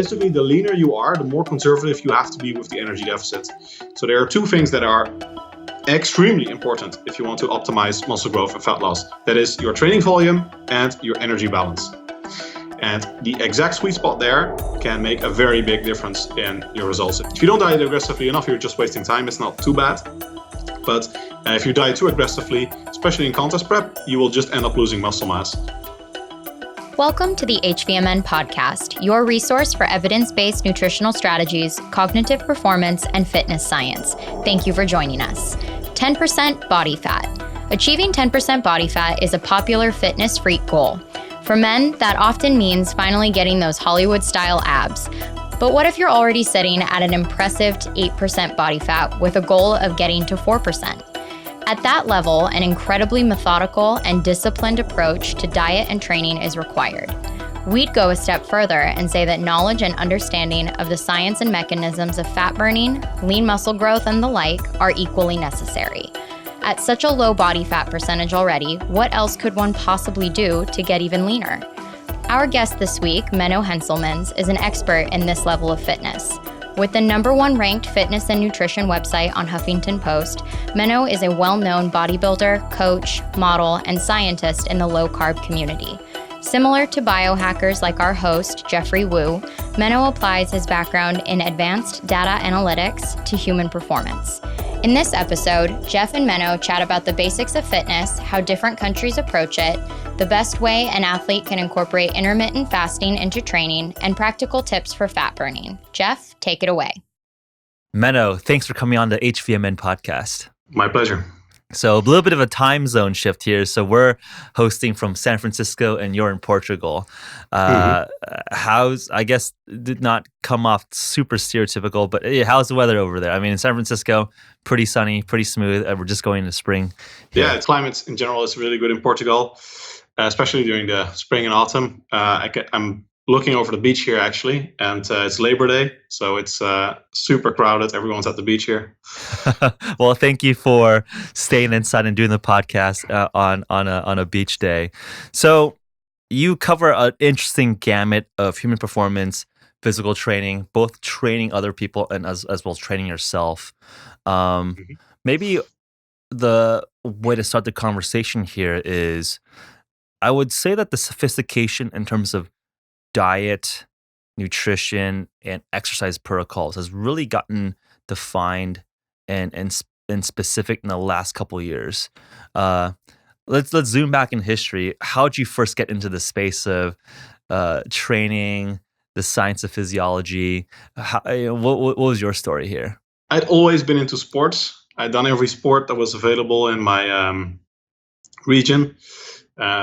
basically, the leaner you are, the more conservative you have to be with the energy deficit. So there are two things that are extremely important if you want to optimize muscle growth and fat loss. That is your training volume and your energy balance. And the exact sweet spot there can make a very big difference in your results. If you don't diet aggressively enough, you're just wasting time. It's not too bad. But if you diet too aggressively, especially in contest prep, you will just end up losing muscle mass. Welcome to the HVMN podcast, your resource for evidence-based nutritional strategies, cognitive performance, and fitness science. Thank you for joining us. 10% body fat. Achieving 10% body fat is a popular fitness freak goal. For men, that often means finally getting those Hollywood-style abs. But what if you're already sitting at an impressive 8% body fat with a goal of getting to 4%? At that level, an incredibly methodical and disciplined approach to diet and training is required. We'd go a step further and say that knowledge and understanding of the science and mechanisms of fat burning, lean muscle growth, and the like are equally necessary. At such a low body fat percentage already, what else could one possibly do to get even leaner? Our guest this week, Menno Henselmans, is an expert in this level of fitness. With the #1 ranked fitness and nutrition website on Huffington Post, Menno is a well-known bodybuilder, coach, model, and scientist in the low-carb community. Similar to biohackers like our host, Jeffrey Wu, Menno applies his background in advanced data analytics to human performance. In this episode, Jeff and Menno chat about the basics of fitness, how different countries approach it, the best way an athlete can incorporate intermittent fasting into training, and practical tips for fat burning. Jeff, take it away. Menno, thanks for coming on the HVMN podcast. My pleasure. So a little bit of a time zone shift here. So we're hosting from San Francisco and you're in Portugal. I guess, did not come off super stereotypical, but how's the weather over there? I mean, in San Francisco, pretty sunny, pretty smooth. We're just going into spring. Yeah, the climate in general is really good in Portugal, especially during the spring and autumn. I'm looking over the beach here actually, and it's Labor Day, so it's super crowded. Everyone's at the beach here. Well, thank you for staying inside and doing the podcast on a beach day. So you cover an interesting gamut of human performance, physical training, both training other people and as well as training yourself. Maybe the way to start the conversation here is, I would say that the sophistication in terms of diet, nutrition, and exercise protocols has really gotten defined and specific in the last couple of years. Let's zoom back in history. How did you first get into the space of training, the science of physiology? What was your story here? I'd always been into sports. I'd done every sport that was available in my region.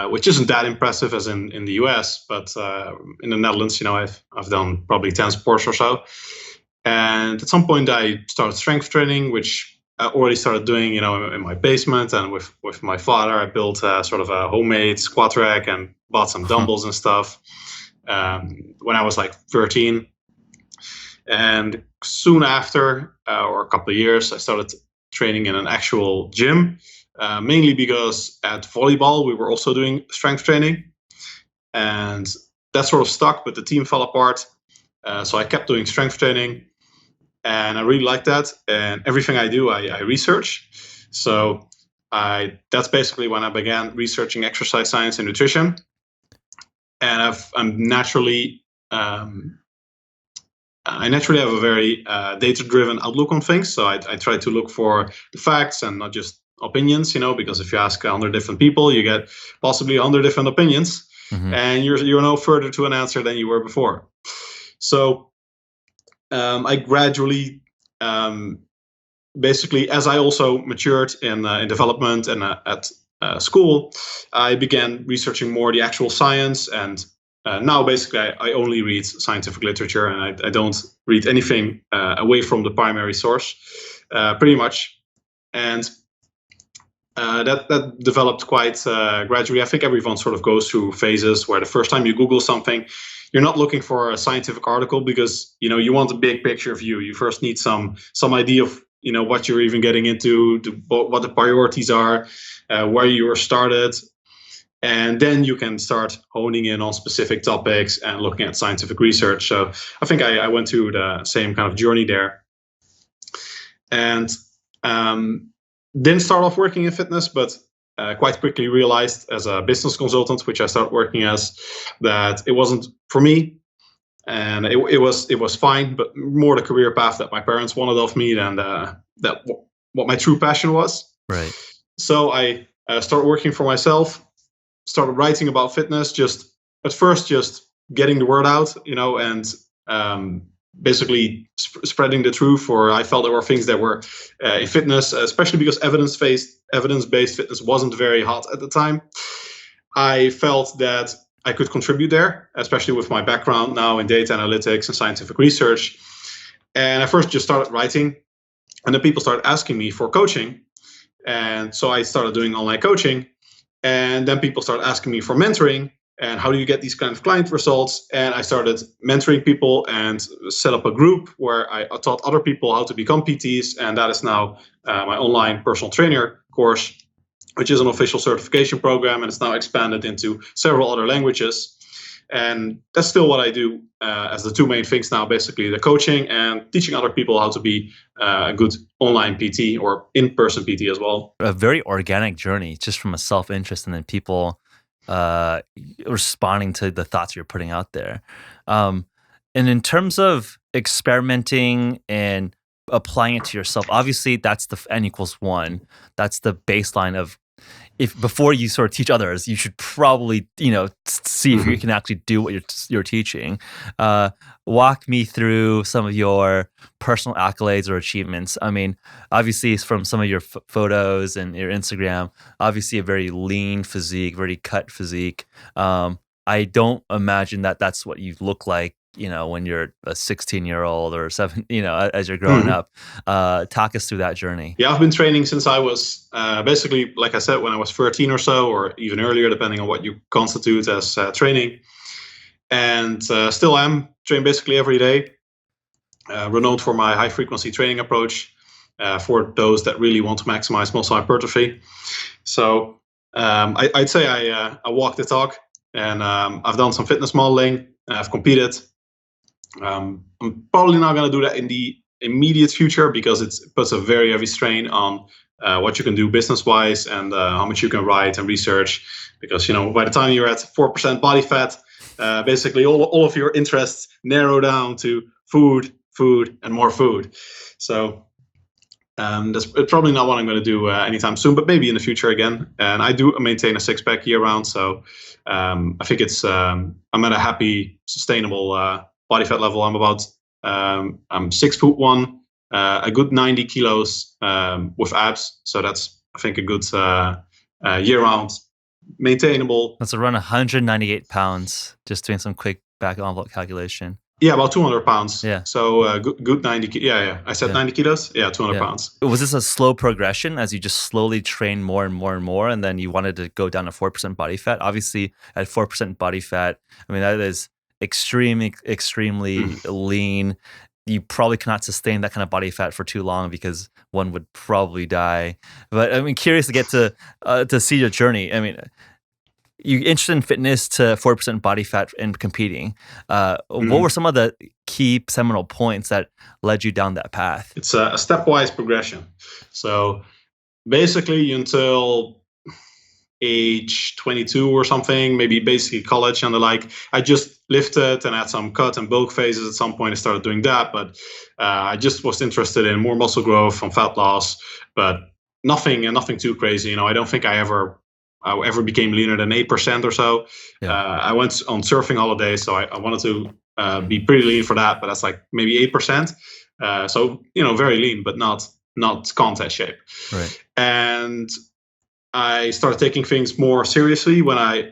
Which isn't that impressive as in the US, but in the Netherlands, I've done probably 10 sports or so. And at some point I started strength training, which I already started doing, in my basement, and with my father, I built sort of a homemade squat rack and bought some dumbbells and stuff when I was like 13. And soon after, or a couple of years, I started training in an actual gym. Mainly because at volleyball, we were also doing strength training, and that sort of stuck, but the team fell apart. So I kept doing strength training, and I really liked that. And everything I do, I research. So that's basically when I began researching exercise science and nutrition. And I naturally have a very data-driven outlook on things. So I try to look for the facts and not just opinions, because if you ask 100 different people, you get possibly 100 different opinions, and you're no further to an answer than you were before. So I gradually, basically, as I also matured in development and at school, I began researching more the actual science, and now basically I only read scientific literature, and I don't read anything away from the primary source, pretty much. And that developed quite gradually. I think everyone sort of goes through phases where the first time you Google something, you're not looking for a scientific article because you want a big picture view. You first need some idea of what you're even getting into, what the priorities are, where you were started, And then you can start honing in on specific topics and looking at scientific research. So I think I went through the same kind of journey there. And didn't start off working in fitness, but quite quickly realized as a business consultant, which I started working as, that it wasn't for me. And it was fine, but more the career path that my parents wanted of me than what my true passion was. Right. So I started working for myself, started writing about fitness, just at first just getting the word out, and basically spreading the truth. For I felt there were things that were in fitness, especially because evidence-based fitness wasn't very hot at the time. I felt that I could contribute there, especially with my background now in data analytics and scientific research. And I first just started writing, and then people started asking me for coaching. And so I started doing online coaching, and then people started asking me for mentoring and how do you get these kind of client results. And I started mentoring people and set up a group where I taught other people how to become PTs. And that is now my online personal trainer course, which is an official certification program, and it's now expanded into several other languages. And that's still what I do as the two main things now, basically the coaching and teaching other people how to be a good online PT or in-person PT as well. A very organic journey, just from a self-interest and then people responding to the thoughts you're putting out there. And in terms of experimenting and applying it to yourself, obviously that's the N equals 1. That's the baseline of, if before you sort of teach others, you should probably, see if you can actually do what you're teaching. Walk me through some of your personal accolades or achievements. I mean, obviously from some of your photos and your Instagram, obviously a very lean physique, very cut physique. I don't imagine that that's what you look like, when you're a 16-year-old or 7, as you're growing up. Talk us through that journey. Yeah, I've been training since I was basically, like I said, when I was 13 or so, or even earlier, depending on what you constitute as training. And still am trained basically every day. Renowned for my high frequency training approach for those that really want to maximize muscle hypertrophy. So I'd say I walk the talk, and I've done some fitness modeling. I've competed. I'm probably not going to do that in the immediate future because it puts a very heavy strain on what you can do business-wise and how much you can write and research. Because by the time you're at 4% body fat, basically all of your interests narrow down to food, and more food. So that's probably not what I'm going to do anytime soon, but maybe in the future again. And I do maintain a six-pack year-round, so I think it's I'm at a happy, sustainable body fat level. I'm about I'm 6'1", a good 90 kilos with abs. So that's, I think, a good year-round maintainable. That's around 198 pounds. Just doing some quick back envelope calculation. Yeah, about 200 pounds. Yeah. So good 90. Yeah. I said 90 kilos. Yeah, 200 pounds. Was this a slow progression as you just slowly train more and more and more, and then you wanted to go down to 4% body fat? Obviously, at 4% body fat, I mean, that is extremely lean. You probably cannot sustain that kind of body fat for too long because one would probably die. But I mean, curious to get to see your journey. I mean, you're interested in fitness to 4% body fat and competing. What were some of the key seminal points that led you down that path? It's a stepwise progression. So basically until age 22 or something, maybe basically college and the like, I just lifted and had some cut and bulk phases. At some point I started doing that, but I just was interested in more muscle growth from fat loss, but nothing too crazy. I don't think I ever became leaner than 8% or so. Yeah. I went on surfing holidays, so I wanted to be pretty lean for that, but that's like maybe 8%. So, very lean, but not contest shape. Right. And I started taking things more seriously when I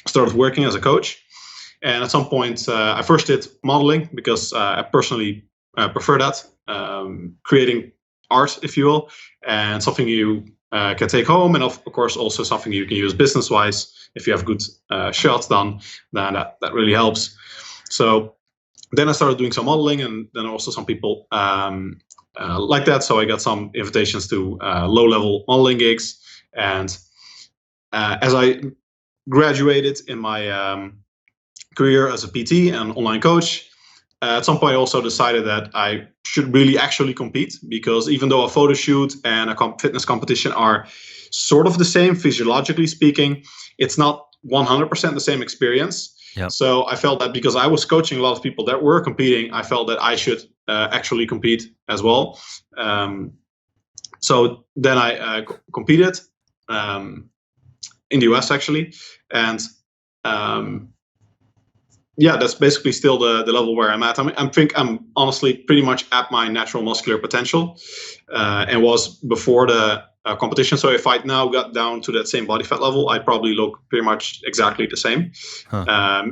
started working as a coach. And at some point, I first did modeling because I personally prefer that, creating art, if you will, and something you can take home, and of course also something you can use business-wise. If you have good shots done, then that really helps. So then I started doing some modeling, and then also some people like that. So I got some invitations to low-level modeling gigs, and as I graduated in my career as a PT and online coach, at some point I also decided that I should really actually compete, because even though a photo shoot and a fitness competition are sort of the same physiologically speaking, it's not 100% the same experience. Yep. So I felt that because I was coaching a lot of people that were competing, I felt that I should actually compete as well. So then I competed in the US actually, and that's basically still the level where I'm at. I think I'm honestly pretty much at my natural muscular potential, and was before the competition. So if I now got down to that same body fat level, I'd probably look pretty much exactly the same.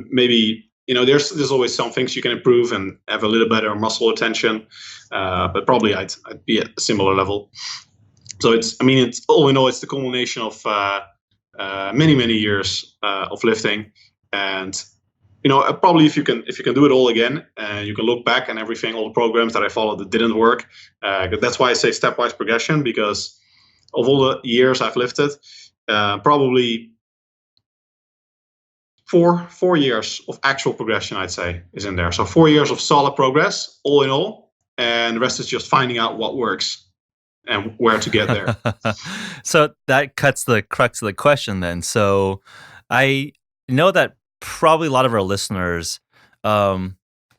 Maybe, there's always some things you can improve and have a little better muscle retention, but probably I'd be at a similar level. So it's all in all, it's the culmination of many years of lifting. And probably if you can do it all again, you can look back and everything, all the programs that I followed that didn't work. That's why I say stepwise progression, because of all the years I've lifted, probably 4 years of actual progression, I'd say, is in there. So 4 years of solid progress, all in all, and the rest is just finding out what works and where to get there. So that cuts the crux of the question then. So I know that probably a lot of our listeners are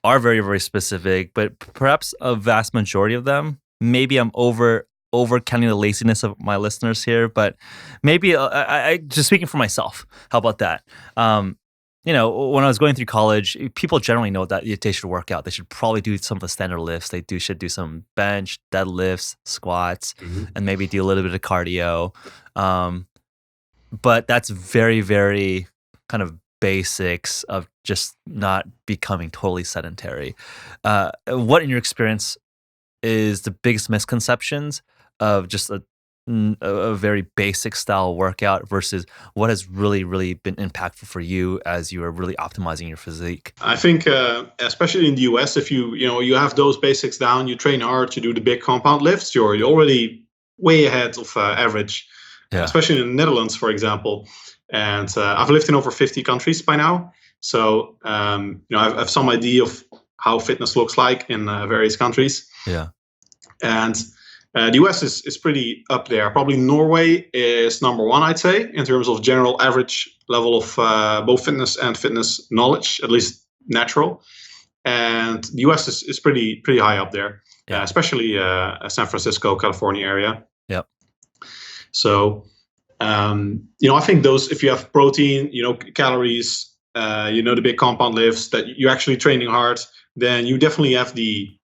very, very specific, but perhaps a vast majority of them, maybe I'm over counting the laziness of my listeners here, but maybe I just speaking for myself. How about that? When I was going through college, people generally know that they should work out. They should probably do some of the standard lifts. They should do some bench, deadlifts, squats, and maybe do a little bit of cardio. But that's very, very kind of basics of just not becoming totally sedentary. What, in your experience, is the biggest misconceptions of just a very basic style workout versus what has really, really been impactful for you as you are really optimizing your physique? I think, especially in the US, if you have those basics down, you train hard, you do the big compound lifts, you're already way ahead of average, especially in the Netherlands, for example. And I've lived in over 50 countries by now. So, I have some idea of how fitness looks like in various countries. Yeah. And the US is pretty up there. Probably Norway is number one, I'd say, in terms of general average level of both fitness and fitness knowledge, at least natural. And the US is pretty high up there, especially San Francisco, California area. Yep. So, I think those, if you have protein, calories, the big compound lifts, that you're actually training hard, then you definitely have the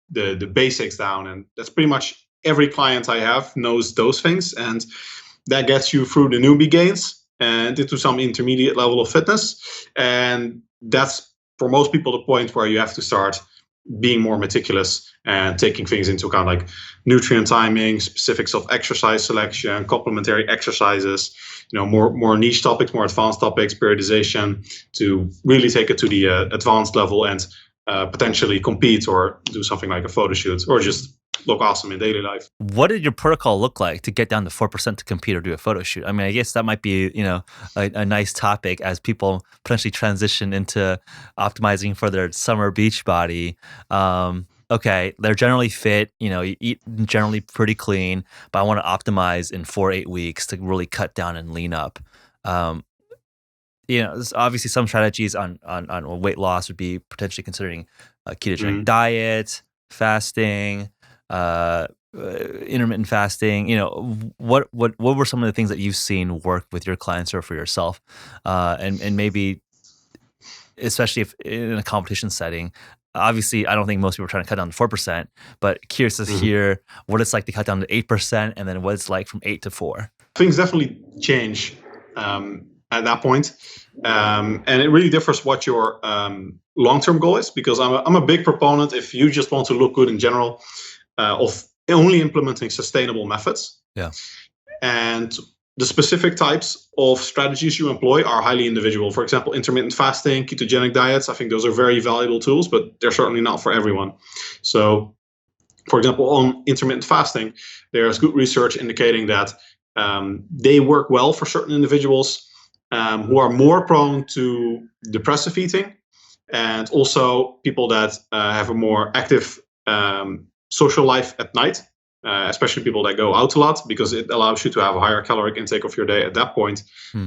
basics down. And that's pretty much every client I have knows those things. And that gets you through the newbie gains and into some intermediate level of fitness. And that's, for most people, the point where you have to start being more meticulous and taking things into account, like nutrient timing, specifics of exercise selection, complementary exercises, more niche topics, more advanced topics, periodization, to really take it to the advanced level and potentially compete or do something like a photo shoot or just look awesome in daily life. What did your protocol look like to get down to 4% to compete or do a photo shoot? I mean, I guess that might be, a nice topic as people potentially transition into optimizing for their summer beach body. Okay, they're generally fit, you eat generally pretty clean, but I want to optimize in 4-8 weeks to really cut down and lean up. There's obviously some strategies on weight loss would be potentially considering a ketogenic diet, fasting, intermittent fasting. What were some of the things that you've seen work with your clients or for yourself, and maybe especially if in a competition setting. Obviously, I don't think most people are trying to cut down to 4%, but curious to hear what it's like to cut down to 8%, and then what it's like from 8 to 4. Things definitely change at that point, and it really differs what your long-term goal is. Because I'm a big proponent, if you just want to look good in general, of only implementing sustainable methods. Yeah. And the specific types of strategies you employ are highly individual. For example, intermittent fasting, ketogenic diets, I think those are very valuable tools, but they're certainly not for everyone. So, for example, on intermittent fasting, there's good research indicating that they work well for certain individuals, who are more prone to depressive eating, and also people that have a more active social life at night, especially people that go out a lot, because it allows you to have a higher caloric intake of your day at that point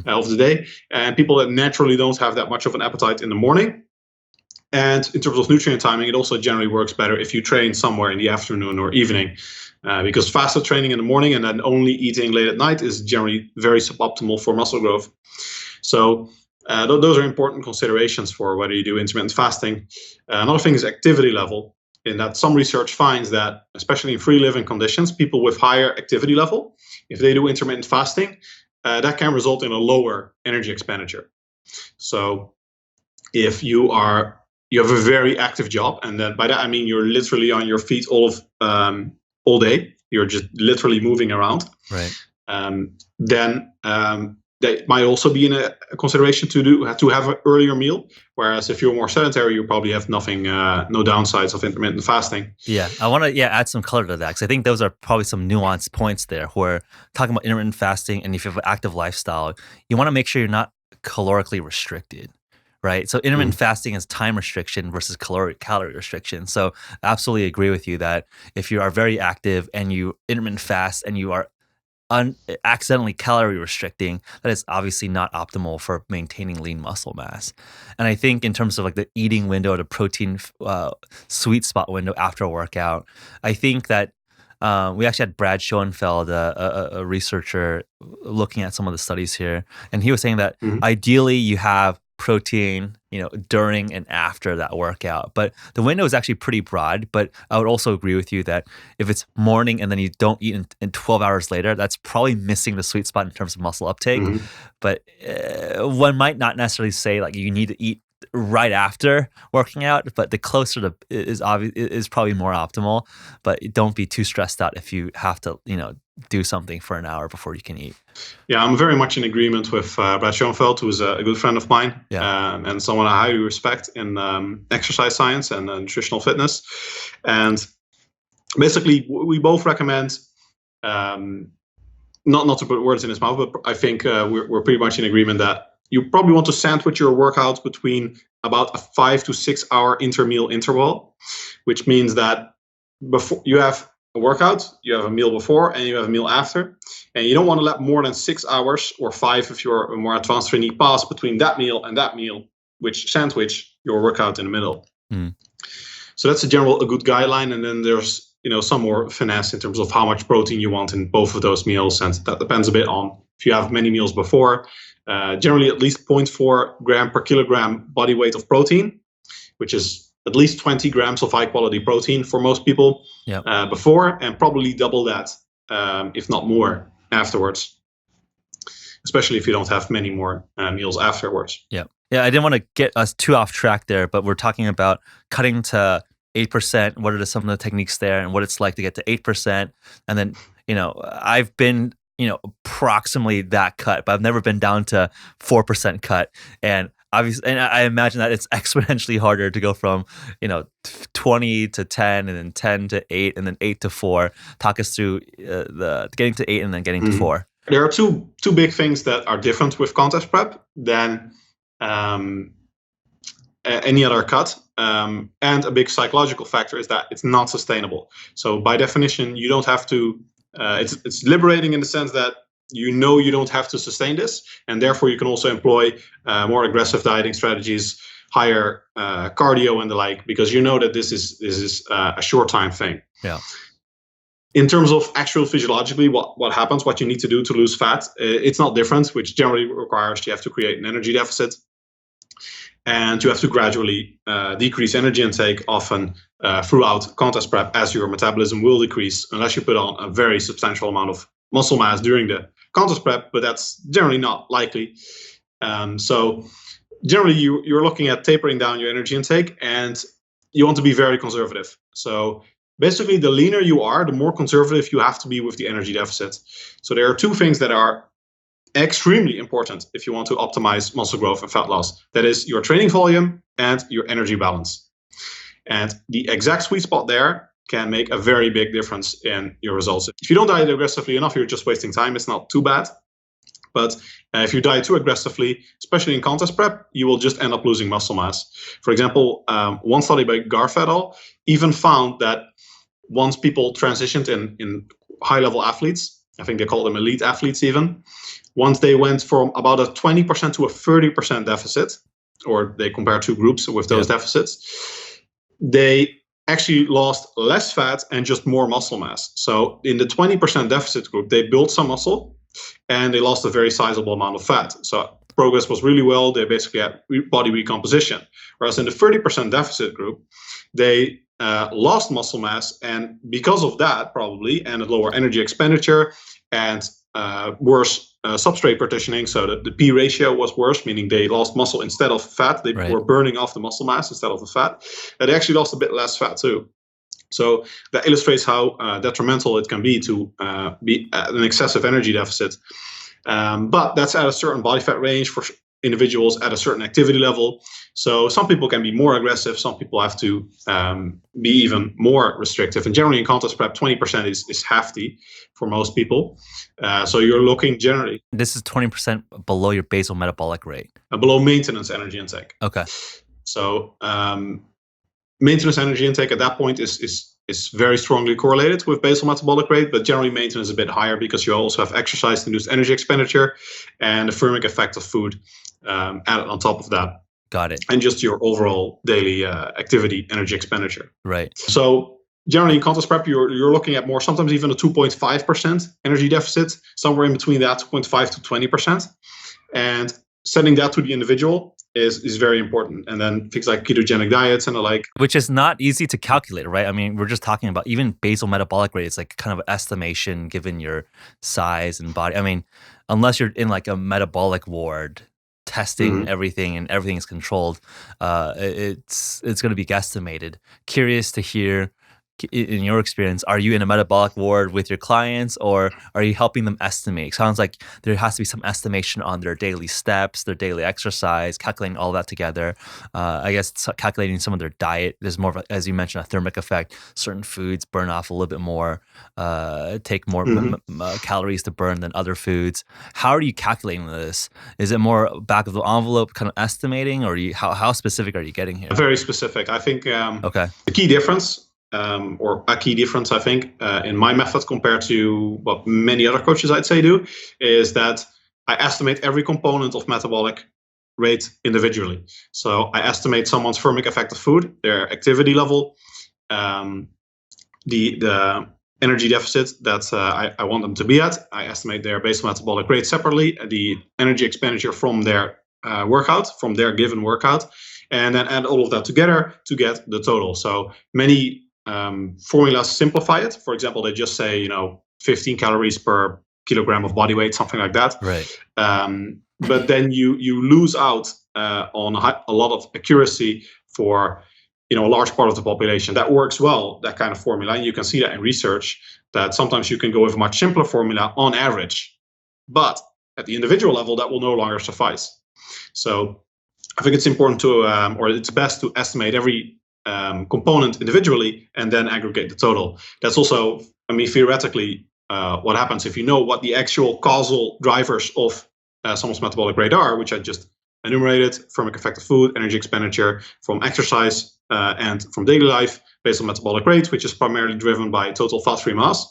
of the day, and people that naturally don't have that much of an appetite in the morning. And in terms of nutrient timing, it also generally works better if you train somewhere in the afternoon or evening, because fasted training in the morning and then only eating late at night is generally very suboptimal for muscle growth. So those are important considerations for whether you do intermittent fasting. Another thing is activity level, in that some research finds that, especially in free living conditions, people with higher activity level, if they do intermittent fasting, that can result in a lower energy expenditure. So if you have a very active job, and then by that I mean you're literally on your feet all day, you're just literally moving around, right? Then that might also be in a consideration to have an earlier meal. Whereas if you're more sedentary, you probably have no downsides of intermittent fasting. Yeah, I want to add some color to that, because I think those are probably some nuanced points there. Where talking about intermittent fasting, and if you have an active lifestyle, you want to make sure you're not calorically restricted. Right. So intermittent fasting is time restriction versus calorie restriction. So absolutely agree with you that if you are very active and you intermittent fast and you are accidentally calorie restricting, that is obviously not optimal for maintaining lean muscle mass. And I think in terms of like the eating window, the protein sweet spot window after a workout, I think that we actually had Brad Schoenfeld, a researcher, looking at some of the studies here, and he was saying that ideally you have protein, during and after that workout. But the window is actually pretty broad. But I would also agree with you that if it's morning and then you don't eat in 12 hours later, that's probably missing the sweet spot in terms of muscle uptake. But one might not necessarily say like you need to eat right after working out, but the closer to is probably more optimal. But don't be too stressed out if you have to, do something for an hour before you can eat. Yeah, I'm very much in agreement with Brad Schoenfeld, who is a good friend of mine, and someone I highly respect in exercise science and nutritional fitness. And basically, we both recommend, not to put words in his mouth, but I think we're pretty much in agreement that you probably want to sandwich your workouts between about a 5 to 6 hour intermeal interval, which means that before you have a workout, you have a meal before and you have a meal after, and you don't want to let more than 6 hours or 5 if you're a more advanced trainee pass between that meal and that meal, which sandwich your workout in the middle. So that's a good guideline, and then there's some more finesse in terms of how much protein you want in both of those meals, and that depends a bit on if you have many meals before. Generally at least 0.4 gram per kilogram body weight of protein, which is at least 20 grams of high quality protein for most people before, and probably double that, if not more, afterwards, especially if you don't have many more meals afterwards. Yeah, I didn't want to get us too off track there, but we're talking about cutting to 8%. What are some of the techniques there and what it's like to get to 8%? And then, I've been approximately that cut, but I've never been down to 4% cut. And obviously, and I imagine that it's exponentially harder to go from 20 to 10, and then 10 to 8, and then 8 to 4. Talk us through the getting to 8 and then getting to 4. There are two big things that are different with contest prep than any other cut, and a big psychological factor is that it's not sustainable. So by definition, you don't have to. It's liberating in the sense that you don't have to sustain this, and therefore you can also employ more aggressive dieting strategies, higher cardio and the like, because you know that this is a short time thing. Yeah. In terms of actual physiologically, what happens, what you need to do to lose fat, it's not different, which generally requires you have to create an energy deficit, and you have to gradually decrease energy intake, often throughout contest prep, as your metabolism will decrease unless you put on a very substantial amount of muscle mass during the contest prep, but that's generally not likely. So generally you're looking at tapering down your energy intake, and you want to be very conservative. So basically, the leaner you are, the more conservative you have to be with the energy deficit. So there are two things that are extremely important if you want to optimize muscle growth and fat loss. That is your training volume and your energy balance. And the exact sweet spot there can make a very big difference in your results. If you don't diet aggressively enough, you're just wasting time. It's not too bad. But if you diet too aggressively, especially in contest prep, you will just end up losing muscle mass. For example, one study by Garf et al. Even found that once people transitioned in high-level athletes, I think they call them elite athletes even, once they went from about a 20% to a 30% deficit, or they compare two groups with those deficits, they actually lost less fat and just more muscle mass. So in the 20% deficit group, they built some muscle and they lost a very sizable amount of fat. So progress was really well. They basically had body recomposition. Whereas in the 30% deficit group, they lost muscle mass, and because of that, probably, and a lower energy expenditure and worse substrate partitioning, so that the P ratio was worse, meaning they lost muscle instead of fat. They were burning off the muscle mass instead of the fat. And they actually lost a bit less fat too. So that illustrates how detrimental it can be to be at an excessive energy deficit. But that's at a certain body fat range for individuals at a certain activity level. So some people can be more aggressive. Some people have to be even more restrictive. And generally in contest prep, 20% is hefty for most people. So you're looking generally. This is 20% below your basal metabolic rate. Below maintenance energy intake. Okay. So maintenance energy intake at that point is very strongly correlated with basal metabolic rate, but generally maintenance is a bit higher because you also have exercise-induced energy expenditure and the thermic effect of food added on top of that. Got it. And just your overall daily activity energy expenditure. Right. So generally in contest prep, you're looking at more, sometimes even a 2.5% energy deficit, somewhere in between that, 2.5 to 20%. And setting that to the individual is very important. And then things like ketogenic diets and the like. Which is not easy to calculate, right? I mean, we're just talking about even basal metabolic rate. It's like kind of estimation given your size and body. I mean, unless you're in like a metabolic ward testing everything and everything is controlled, it's going to be guesstimated. Curious to hear, in your experience, are you in a metabolic ward with your clients, or are you helping them estimate? Sounds like there has to be some estimation on their daily steps, their daily exercise, calculating all that together. I guess calculating some of their diet. There's more of, as you mentioned, a thermic effect. Certain foods burn off a little bit more, take more calories to burn than other foods. How are you calculating this? Is it more back of the envelope kind of estimating, or how specific are you getting here? Very specific. I think the key difference, or a key difference, I think, in my method compared to what many other coaches I'd say do, is that I estimate every component of metabolic rate individually. So I estimate someone's thermic effect of food, their activity level, the energy deficit that I want them to be at. I estimate their basal metabolic rate separately, the energy expenditure from their workout, from their given workout, and then add all of that together to get the total. So many formulas simplify it. For example, they just say 15 calories per kilogram of body weight, something like that. Right. But then you lose out on a lot of accuracy for a large part of the population. That works well, that kind of formula, and you can see that in research that sometimes you can go with a much simpler formula on average, but at the individual level that will no longer suffice. So I think it's important to or it's best to estimate every component individually and then aggregate the total. That's also, theoretically, what happens if you know what the actual causal drivers of someone's metabolic rate are, which I just enumerated: thermic effect of food, energy expenditure from exercise, and from daily life, basal metabolic rate, which is primarily driven by total fat-free mass.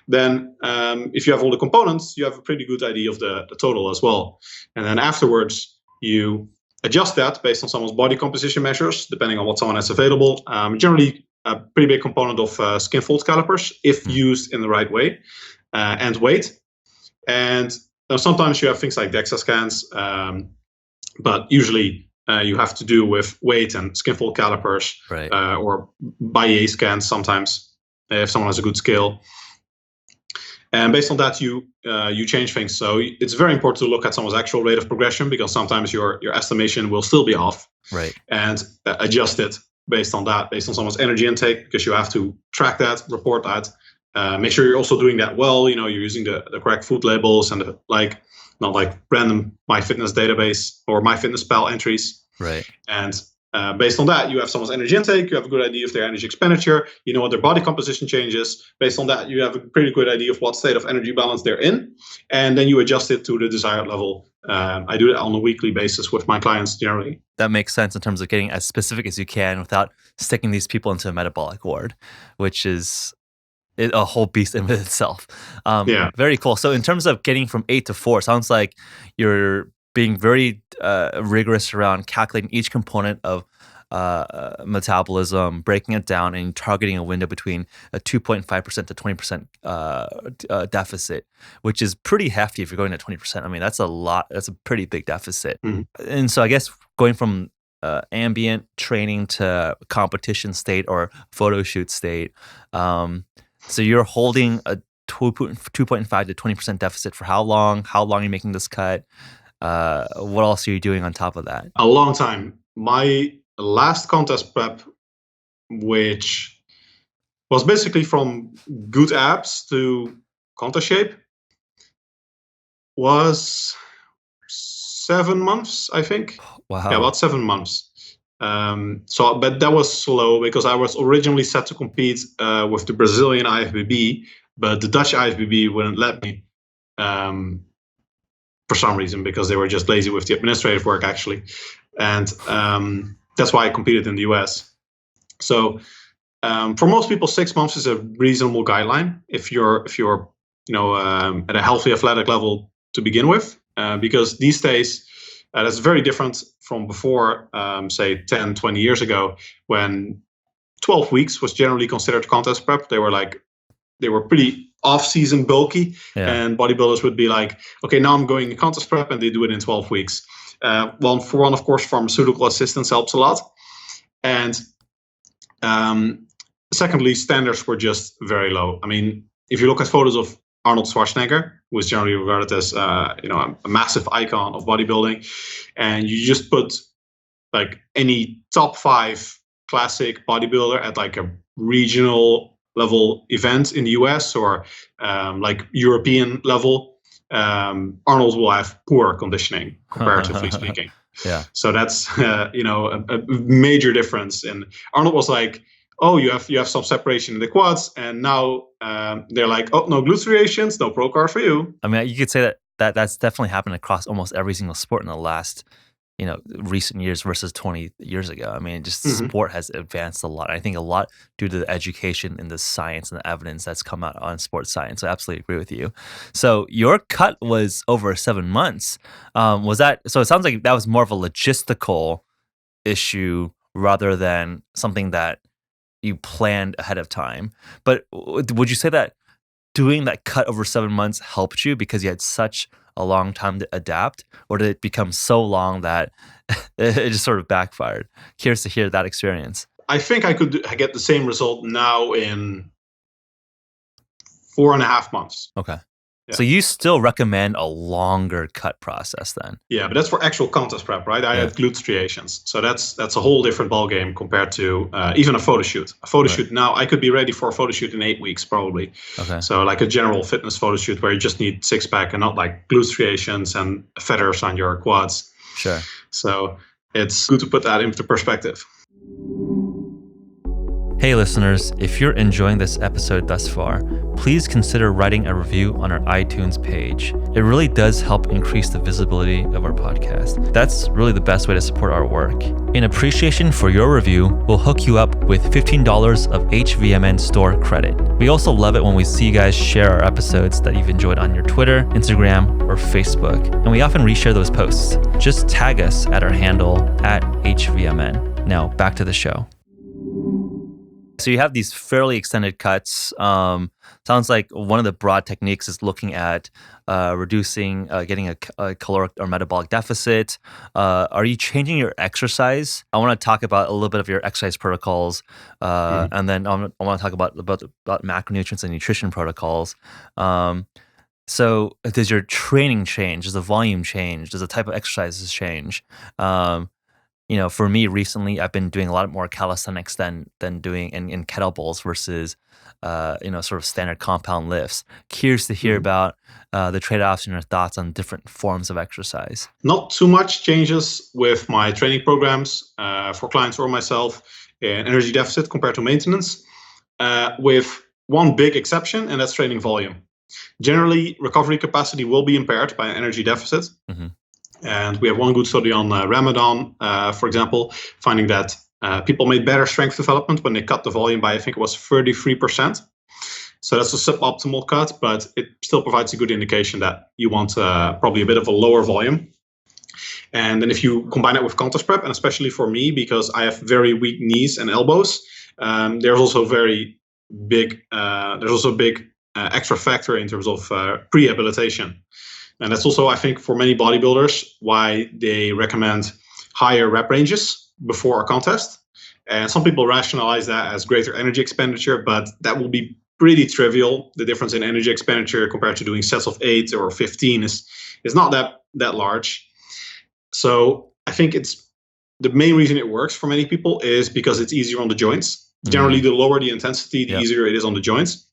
Then if you have all the components, you have a pretty good idea of the total as well. And then afterwards, you adjust that based on someone's body composition measures, depending on what someone has available. Generally, a pretty big component of skin fold calipers, if used in the right way, and weight. And sometimes you have things like DEXA scans, but usually you have to do with weight and skin fold calipers, right. Or Bayer scans sometimes, if someone has a good scale. And based on that, you change things. So it's very important to look at someone's actual rate of progression, because sometimes your estimation will still be off. Right. And adjust it based on that, based on someone's energy intake, because you have to track that, report that. Make sure you're also doing that well. You're using the correct food labels and not like random MyFitness database or MyFitnessPal entries. Right. And Based on that, you have someone's energy intake, you have a good idea of their energy expenditure, you know what their body composition changes. Based on that, you have a pretty good idea of what state of energy balance they're in, and then you adjust it to the desired level. I do that on a weekly basis with my clients generally. That makes sense in terms of getting as specific as you can without sticking these people into a metabolic ward, which is a whole beast in itself. Very cool. So in terms of getting from 8 to 4, sounds like you're being very rigorous around calculating each component of metabolism, breaking it down, and targeting a window between a 2.5% to 20% deficit, which is pretty hefty if you're going to 20%. I mean, that's a lot. That's a pretty big deficit. Mm-hmm. And so I guess going from ambient training to competition state or photo shoot state, so you're holding a 2.5 to 20% deficit for how long? How long are you making this cut? What else are you doing on top of that? A long time. My last contest prep, which was basically from good abs to contest shape, was 7 months, I think. Wow. Yeah, about 7 months. But that was slow because I was originally set to compete with the Brazilian IFBB, but the Dutch IFBB wouldn't let me. For some reason, because they were just lazy with the administrative work, actually, and that's why I competed in the US. So for most people, 6 months is a reasonable guideline if you're at a healthy athletic level to begin with, because these days that's very different from before, say 10, 20 years ago, when 12 weeks was generally considered contest prep. They were pretty off-season bulky, and bodybuilders would be like, okay, now I'm going in contest prep, and they do it in 12 weeks. Well, for one, of course, pharmaceutical assistance helps a lot. And secondly, standards were just very low. I mean, if you look at photos of Arnold Schwarzenegger, who is generally regarded as a massive icon of bodybuilding, and you just put like any top 5 classic bodybuilder at like a regional level event in the US or like European level, Arnold will have poor conditioning, comparatively speaking. Yeah. So that's a major difference. And Arnold was like, oh, you have some separation in the quads, and now they're like, oh, no glute striations, no pro car for you. I mean, you could say that's definitely happened across almost every single sport in the last recent years versus 20 years ago. I mean, just sport has advanced a lot. I think a lot due to the education and the science and the evidence that's come out on sports science. So I absolutely agree with you. So your cut was over 7 months. Was that, so it sounds like that was more of a logistical issue rather than something that you planned ahead of time. But would you say that doing that cut over 7 months helped you because you had such a long time to adapt, or did it become so long that it just sort of backfired? Curious to hear that experience. I think I could get the same result now in 4.5 months. Okay. Yeah. So you still recommend a longer cut process then? Yeah, but that's for actual contest prep, right? I had glute striations. So that's a whole different ballgame compared to even a photo shoot. A photo shoot now, I could be ready for a photo shoot in 8 weeks probably. Okay. So like a general fitness photo shoot where you just need 6-pack and not like glute striations and feathers on your quads. Sure. So it's good to put that into perspective. Hey listeners, if you're enjoying this episode thus far, please consider writing a review on our iTunes page. It really does help increase the visibility of our podcast. That's really the best way to support our work. In appreciation for your review, we'll hook you up with $15 of HVMN store credit. We also love it when we see you guys share our episodes that you've enjoyed on your Twitter, Instagram, or Facebook. And we often reshare those posts. Just tag us at our handle @HVMN. Now back to the show. So you have these fairly extended cuts. Sounds like one of the broad techniques is looking at reducing, getting a caloric or metabolic deficit. Are you changing your exercise? I want to talk about a little bit of your exercise protocols, and then I want to talk about macronutrients and nutrition protocols. So does your training change? Does the volume change? Does the type of exercises change? for me recently, I've been doing a lot more calisthenics than doing in kettlebells versus, sort of standard compound lifts. Curious to hear about the trade-offs and your thoughts on different forms of exercise. Not too much changes with my training programs for clients or myself in energy deficit compared to maintenance, with one big exception, and that's training volume. Generally, recovery capacity will be impaired by an energy deficit. And we have one good study on Ramadan, for example, finding that people made better strength development when they cut the volume by, I think it was 33%. So that's a suboptimal cut, but it still provides a good indication that you want probably a bit of a lower volume. And then if you combine it with contest prep, and especially for me, because I have very weak knees and elbows, there's also a big extra factor in terms of prehabilitation. And that's also, I think, for many bodybuilders, why they recommend higher rep ranges before a contest. And some people rationalize that as greater energy expenditure, but that will be pretty trivial. The difference in energy expenditure compared to doing sets of 8 or 15 is not that large. So I think it's the main reason it works for many people is because it's easier on the joints. Generally, the lower the intensity, the easier it is on the joints.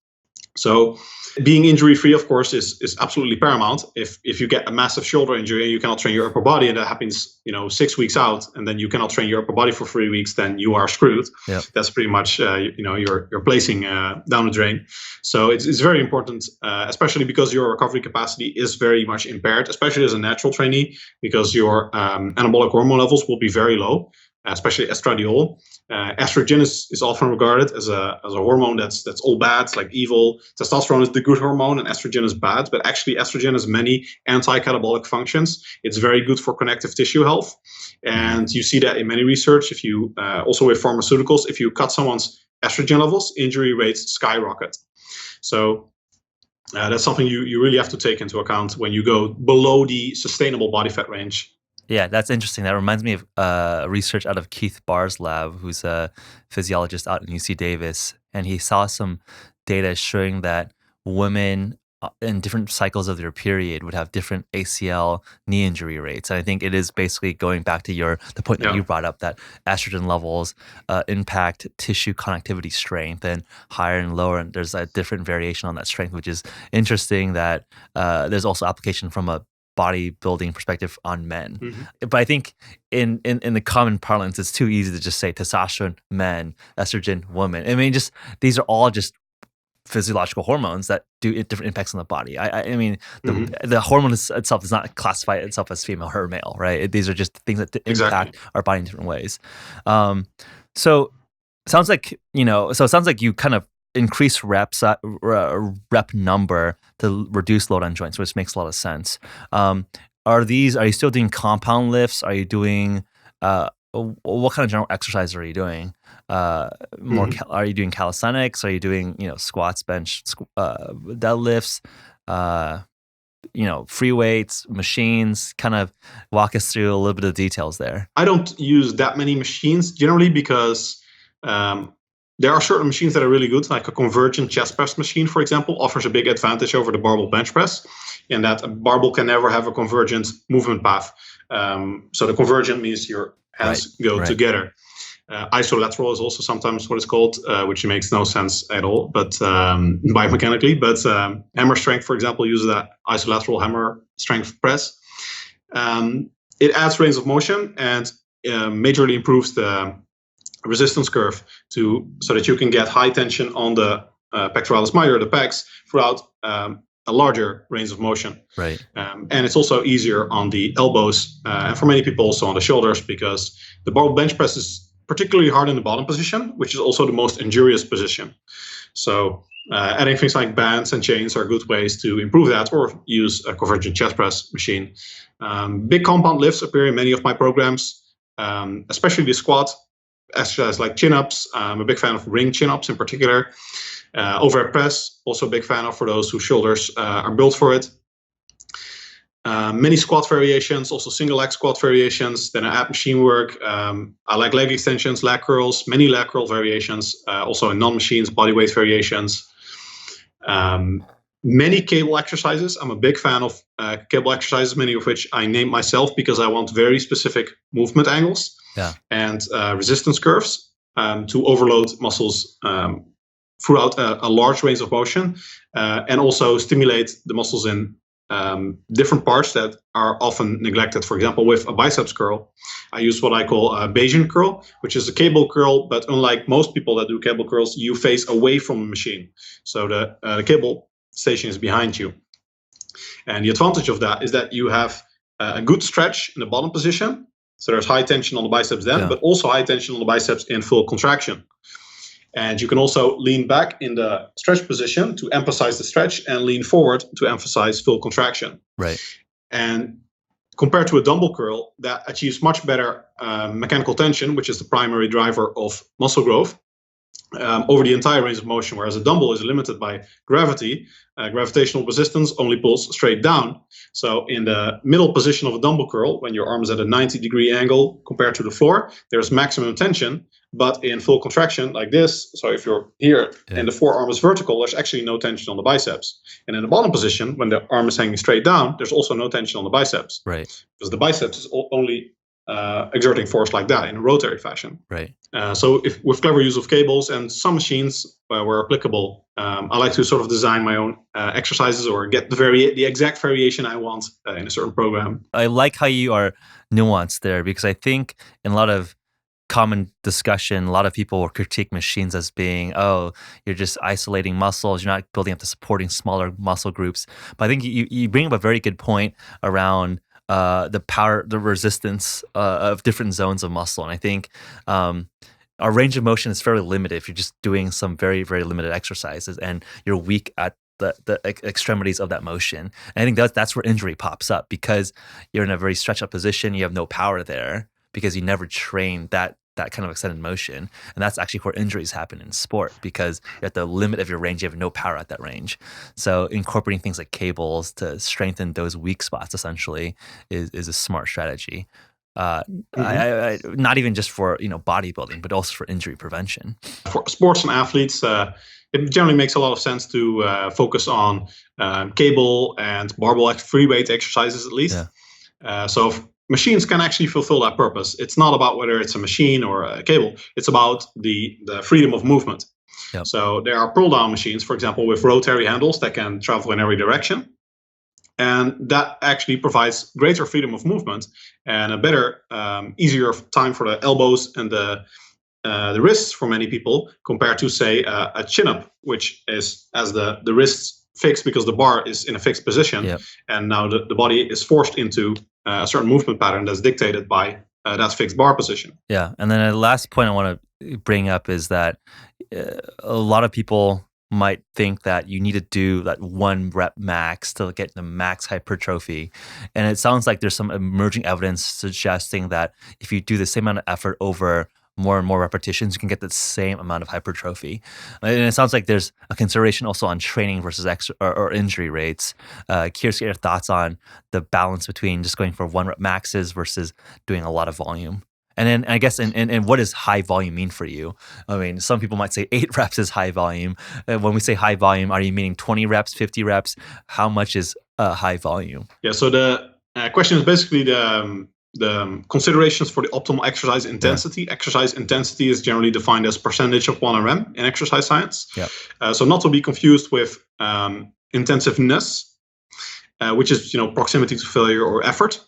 So being injury-free, of course, is absolutely paramount. If you get a massive shoulder injury and you cannot train your upper body, and that happens, 6 weeks out, and then you cannot train your upper body for 3 weeks, then you are screwed. Yep. That's pretty much, you're placing down the drain. So it's very important, especially because your recovery capacity is very much impaired, especially as a natural trainee, because your anabolic hormone levels will be very low, especially estradiol. Estrogen is often regarded as a hormone that's all bad. It's like evil. Testosterone is the good hormone, and estrogen is bad. But actually, estrogen has many anti-catabolic functions. It's very good for connective tissue health, and you see that in many research. If you also with pharmaceuticals, if you cut someone's estrogen levels, injury rates skyrocket. So that's something you really have to take into account when you go below the sustainable body fat range. Yeah, that's interesting. That reminds me of research out of Keith Barr's lab, who's a physiologist out in UC Davis. And he saw some data showing that women in different cycles of their period would have different ACL knee injury rates. And I think it is basically going back to the point that you brought up, that estrogen levels impact tissue connectivity strength, and higher and lower. And there's a different variation on that strength, which is interesting that there's also application from a bodybuilding perspective on men. But I think in the common parlance, it's too easy to just say testosterone, men, estrogen, women. I mean, these are all just physiological hormones that do different impacts on the body. I mean, the hormone itself does not classify itself as female or male, right? These are just things that impact our body in different ways. So it sounds like you kind of increase rep number to reduce load on joints, which makes a lot of sense. Are you still doing compound lifts? Are you doing what kind of general exercise are you doing? Are you doing calisthenics? Are you doing squats, bench, deadlifts? Free weights, machines? Kind of walk us through a little bit of details there. I don't use that many machines generally because there are certain machines that are really good, like a convergent chest press machine, for example, offers a big advantage over the barbell bench press, in that a barbell can never have a convergent movement path. So the convergent means your hands go together. Isolateral is also sometimes what it's called, which makes no sense at all, but biomechanically. But hammer strength, for example, uses that isolateral hammer strength press. It adds range of motion and majorly improves the resistance curve so that you can get high tension on the pectoralis major, the pecs, throughout a larger range of motion. Right. And it's also easier on the elbows, and for many people also on the shoulders, because the barbell bench press is particularly hard in the bottom position, which is also the most injurious position. So adding things like bands and chains are good ways to improve that, or use a convergent chest press machine. Big compound lifts appear in many of my programs, especially the squat exercise like chin-ups. I'm a big fan of ring chin-ups in particular. Overhead press, also a big fan of for those whose shoulders are built for it. Many squat variations, also single leg squat variations. Then I add machine work. I like leg extensions, leg curls, many leg curl variations, also in non-machines, body weight variations. Many cable exercises. I'm a big fan of cable exercises, many of which I named myself because I want very specific movement angles. and resistance curves to overload muscles throughout a large range of motion, and also stimulate the muscles in different parts that are often neglected. For example, with a biceps curl, I use what I call a Bayesian curl, which is a cable curl, but unlike most people that do cable curls, you face away from the machine. So the cable station is behind you. And the advantage of that is that you have a good stretch in the bottom position. So there's high tension on the biceps then, but also high tension on the biceps in full contraction. And you can also lean back in the stretch position to emphasize the stretch and lean forward to emphasize full contraction. Right. And compared to a dumbbell curl, that achieves much better mechanical tension, which is the primary driver of muscle growth, over the entire range of motion, whereas a dumbbell is limited by gravity. Gravitational resistance only pulls straight down. So in the middle position of a dumbbell curl, when your arm is at a 90-degree angle compared to the floor, there's maximum tension. But in full contraction like this, so if you're here and the forearm is vertical, there's actually no tension on the biceps. And in the bottom position, when the arm is hanging straight down, there's also no tension on the biceps. Right. Because the biceps is only exerting force like that in a rotary fashion. Right. So if with clever use of cables and some machines where applicable, I like to sort of design my own exercises or get the exact variation I want in a certain program. I like how you are nuanced there, because I think in a lot of common discussion, a lot of people will critique machines as being, oh, you're just isolating muscles, you're not building up the supporting smaller muscle groups. But I think you bring up a very good point around the power, the resistance of different zones of muscle. And I think our range of motion is fairly limited if you're just doing some very, very limited exercises and you're weak at the extremities of that motion. And I think that's where injury pops up, because you're in a very stretched out position, you have no power there because you never trained that kind of extended motion. And that's actually where injuries happen in sport, because you're at the limit of your range, you have no power at that range. So incorporating things like cables to strengthen those weak spots essentially is a smart strategy. Not even just for bodybuilding, but also for injury prevention. For sports and athletes, it generally makes a lot of sense to focus on cable and barbell free weight exercises at least. So machines can actually fulfill that purpose. It's not about whether it's a machine or a cable. It's about the freedom of movement. Yep. So there are pull down machines, for example, with rotary handles that can travel in every direction. And that actually provides greater freedom of movement and a better, easier time for the elbows and the wrists for many people, compared to, say, a chin-up, which is as the wrists fixed because the bar is in a fixed position. Yep. And now the body is forced into a certain movement pattern that's dictated by that fixed bar position. Yeah. And then the last point I want to bring up is that a lot of people might think that you need to do that 1 rep max to get the max hypertrophy. And it sounds like there's some emerging evidence suggesting that if you do the same amount of effort over more and more repetitions, you can get the same amount of hypertrophy. And it sounds like there's a consideration also on training versus or injury rates. Curious to get your thoughts on the balance between just going for 1 rep maxes versus doing a lot of volume. And then I guess, and what does high volume mean for you? I mean, some people might say 8 reps is high volume. When we say high volume, are you meaning 20 reps, 50 reps? How much is high volume? Yeah, so the question is basically the considerations for the optimal exercise intensity. Yeah. Exercise intensity is generally defined as percentage of 1RM in exercise science. Yeah. So not to be confused with intensiveness, which is proximity to failure or effort.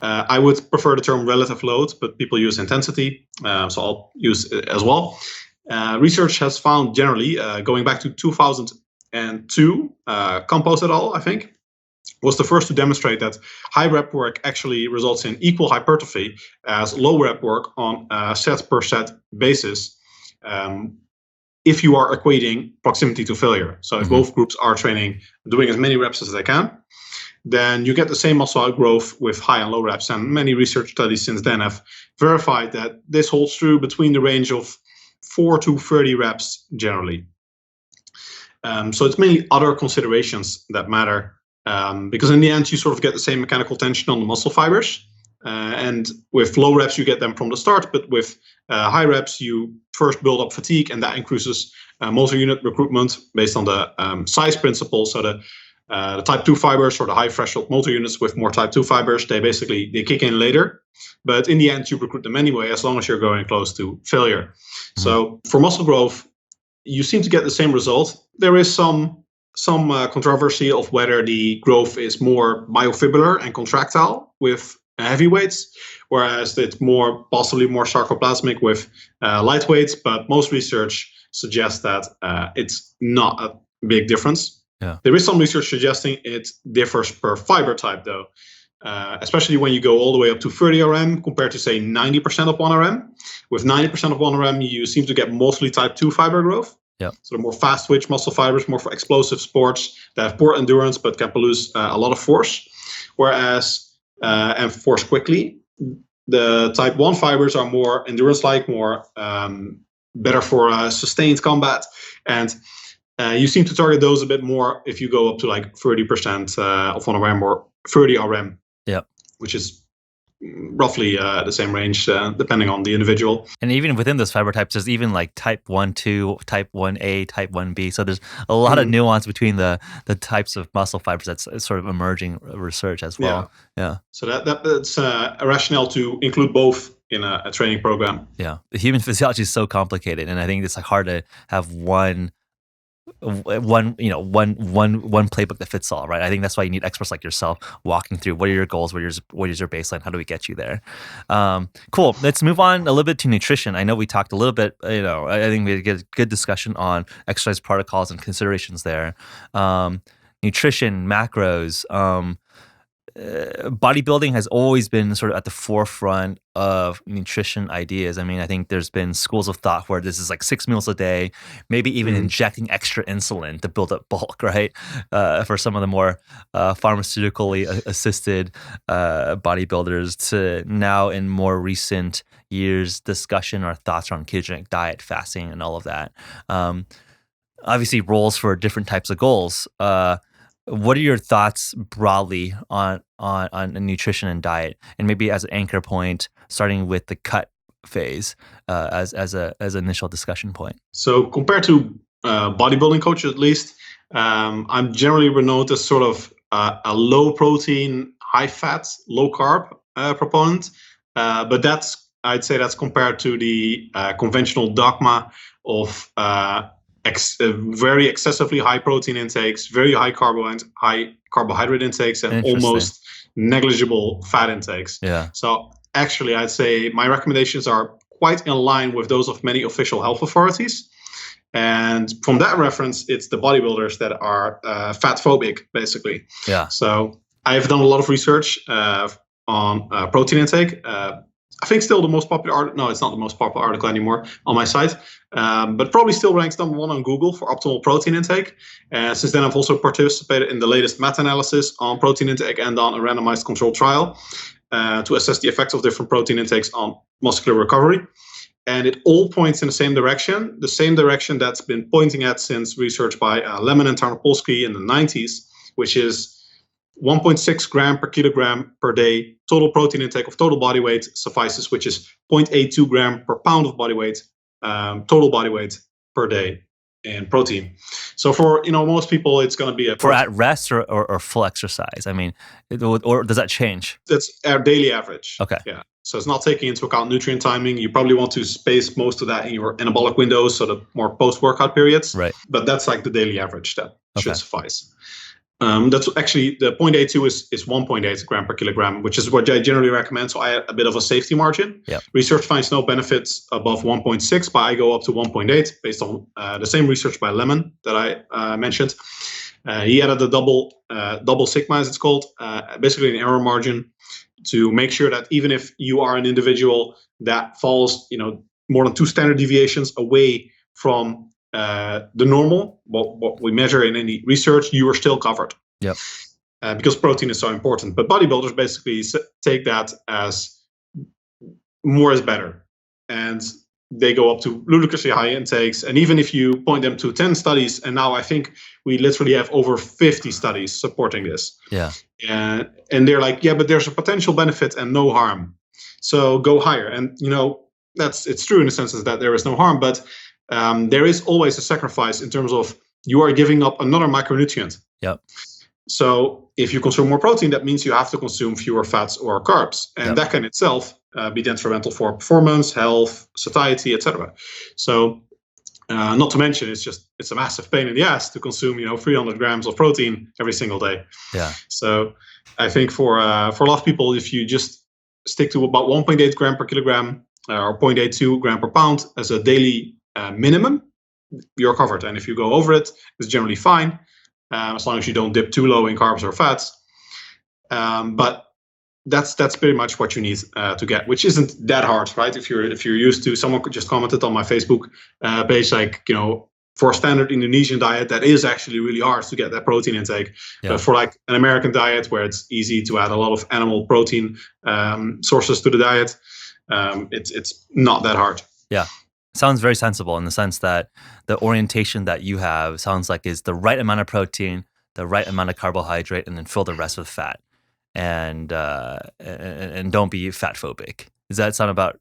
I would prefer the term relative load, but people use intensity, so I'll use it as well. Research has found generally, going back to 2002, Campos et al., I think, was the first to demonstrate that high rep work actually results in equal hypertrophy as low rep work on a set per set basis, if you are equating proximity to failure. So if both groups are doing as many reps as they can, then you get the same muscle outgrowth with high and low reps. And many research studies since then have verified that this holds true between the range of 4 to 30 reps generally. So it's mainly other considerations that matter, because in the end, you sort of get the same mechanical tension on the muscle fibers. And with low reps, you get them from the start. But with high reps, you first build up fatigue, and that increases motor unit recruitment based on the size principle. So the The type 2 fibers, or the high threshold multi-units with more type 2 fibers, they kick in later. But in the end, you recruit them anyway, as long as you're going close to failure. So for muscle growth, you seem to get the same result. There is some controversy of whether the growth is more myofibrillar and contractile with heavy weights, whereas it's possibly more sarcoplasmic with lightweights. But most research suggests that it's not a big difference. Yeah. There is some research suggesting it differs per fiber type, though, especially when you go all the way up to 30 RM compared to, say, 90% of 1 RM. With 90% of 1 RM, you seem to get mostly type 2 fiber growth. Yeah. So the more fast twitch muscle fibers, more for explosive sports that have poor endurance but can produce a lot of force. Whereas, and force quickly, the type 1 fibers are more endurance-like, more better for sustained combat. And you seem to target those a bit more if you go up to like 30% of 1 RM or 30 RM. Yeah. Which is roughly the same range depending on the individual. And even within those fiber types, there's even like type 1-2, type 1A, type 1B. So there's a lot of nuance between the types of muscle fibers that's sort of emerging research as well. Yeah. So that's a rationale to include both in a training program. Yeah. The human physiology is so complicated, and I think it's like hard to have one playbook that fits all, right? I think that's why you need experts like yourself walking through what are your goals, what is your baseline, how do we get you there. Cool. Let's move on a little bit to nutrition. I know we talked a little bit, I think we had a good discussion on exercise protocols and considerations there. Nutrition, macros, bodybuilding has always been sort of at the forefront of nutrition ideas. I mean, I think there's been schools of thought where this is like 6 meals a day, maybe even injecting extra insulin to build up bulk, right? For some of the more pharmaceutically assisted bodybuilders, to now in more recent years discussion or thoughts on ketogenic diet, fasting, and all of that. Obviously, roles for different types of goals. What are your thoughts broadly on nutrition and diet, and maybe as an anchor point, starting with the cut phase as an initial discussion point? So compared to bodybuilding coaches, at least, I'm generally renowned as sort of a low protein, high fat, low carb proponent. But I'd say that's compared to the conventional dogma of very excessively high protein intakes, very high carbohydrate intakes, and almost negligible fat intakes. Yeah. So actually, I'd say my recommendations are quite in line with those of many official health authorities. And from that reference, it's the bodybuilders that are fat phobic, basically. Yeah. So I've done a lot of research on protein intake. I think still the most popular article. No, it's not the most popular article anymore on my site, but probably still ranks number 1 on Google for optimal protein intake. Since then, I've also participated in the latest meta-analysis on protein intake and on a randomized controlled trial to assess the effects of different protein intakes on muscular recovery. And it all points in the same direction that's been pointing at since research by Lemon and Tarnopolsky in the 90s, which is 1.6 gram per kilogram per day total protein intake of total body weight suffices, which is 0.82 gram per pound of body weight, total body weight per day in protein. So for most people, it's going to be for at rest or full exercise. I mean, or does that change? That's our daily average. Okay. Yeah. So it's not taking into account nutrient timing. You probably want to space most of that in your anabolic windows, so the more post-workout periods. Right. But that's like the daily average that should suffice. That's actually the 0.82 is 1.8 gram per kilogram, which is what I generally recommend. So I add a bit of a safety margin. Yep. Research finds no benefits above 1.6, but I go up to 1.8 based on the same research by Lemon that I mentioned. He added a double sigma, as it's called, basically an error margin, to make sure that even if you are an individual that falls, more than 2 standard deviations away from the normal, what we measure in any research, you are still covered. Yep. Because protein is so important. But bodybuilders basically take that as more is better. And they go up to ludicrously high intakes. And even if you point them to 10 studies, and now I think we literally have over 50 studies supporting this. Yeah. And they're like, yeah, but there's a potential benefit and no harm. So go higher. And, it's true in the sense that there is no harm, but there is always a sacrifice in terms of you are giving up another micronutrient. Yep. So if you consume more protein, that means you have to consume fewer fats or carbs. And that can itself be detrimental for performance, health, satiety, etc. So not to mention, it's a massive pain in the ass to consume 300 grams of protein every single day. Yeah. So I think for a lot of people, if you just stick to about 1.8 gram per kilogram or 0.82 gram per pound as a daily minimum, you're covered. And if you go over it, it's generally fine, as long as you don't dip too low in carbs or fats. But that's pretty much what you need to get, which isn't that hard, right? If you're used to, someone just commented on my Facebook page, like, for a standard Indonesian diet, that is actually really hard to get that protein intake. But for like an American diet, where it's easy to add a lot of animal protein sources to the diet, it's not that hard. Yeah. Sounds very sensible in the sense that the orientation that you have sounds like is the right amount of protein, the right amount of carbohydrate, and then fill the rest with fat. And don't be fat phobic. Does that sound about